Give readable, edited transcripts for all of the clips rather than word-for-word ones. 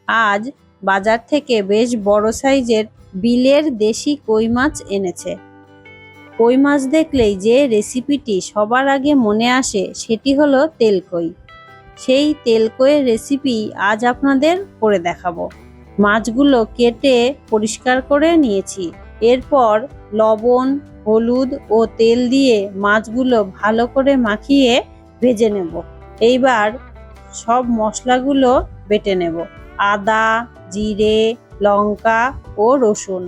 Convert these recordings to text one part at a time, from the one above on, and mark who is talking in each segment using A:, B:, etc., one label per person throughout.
A: আজ বাজার থেকে বেশ বড় সাইজের বিলের দেশি কই মাছ এনেছে। কই মাছ দেখলেই যে রেসিপিটি সবার আগে মনে আসে সেটি হলো তেলকই। সেই তেলকইয়ের রেসিপি আজ আপনাদের করে দেখাবো। মাছগুলো কেটে পরিষ্কার করে নিয়েছি। এরপর লবণ, হলুদ ও তেল দিয়ে মাছগুলো ভালো করে মাখিয়ে ভেজে নেব। এইবার সব মশলাগুলো বেটে নেব। আদা, জিরে, লঙ্কা ও রসুন।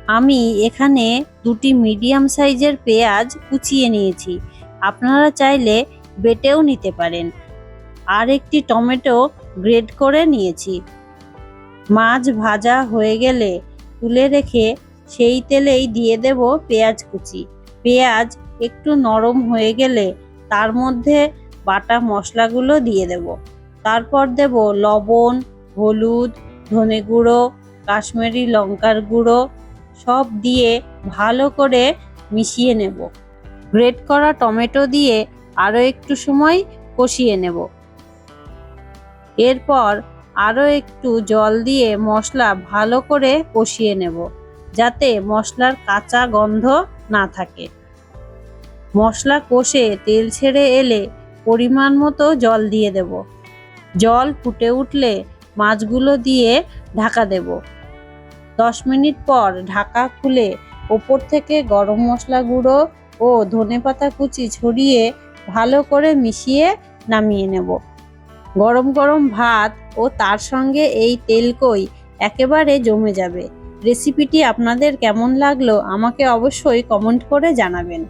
A: আমি এখানে দুটি মিডিয়াম সাইজের পেঁয়াজ কুচিয়ে নিয়েছি, আপনারা চাইলে বেটেও নিতে পারেন। আর একটি টমেটো গ্রেট করে নিয়েছি। মাছ ভাজা হয়ে গেলে তুলে রেখে সেই তেলেই দিয়ে দেব পেঁয়াজ কুচি। পেঁয়াজ একটু নরম হয়ে গেলে তার মধ্যে বাটা মশলাগুলো দিয়ে দেব। তারপর দেব লবণ, হলুদ, ধনে গুঁড়ো, কাশ্মীরি লঙ্কার গুঁড়ো সব দিয়ে ভালো করে মিশিয়ে নেব। গ্রেট করা টমেটো দিয়ে আরও একটু সময় কষিয়ে নেব। এরপর আরও একটু জল দিয়ে মশলা ভালো করে কষিয়ে নেব, যাতে মশলার কাঁচা গন্ধ না থাকে। মশলা কষে তেল ছেড়ে এলে পরিমাণ মতো জল দিয়ে দেব। জল ফুটে উঠলে মাছগুলো দিয়ে ঢাকা দেব। 10 মিনিট পর ঢাকা খুলে ওপর থেকে গরম মশলা গুঁড়ো ও ধনেপাতা কুচি ছড়িয়ে ভালো করে মিশিয়ে নামিয়ে নেব। গরম গরম ভাত ও তার সঙ্গে এই তেলকই একেবারে জমে যাবে। রেসিপিটি আপনাদের কেমন লাগলো আমাকে অবশ্যই কমেন্ট করে জানাবেন।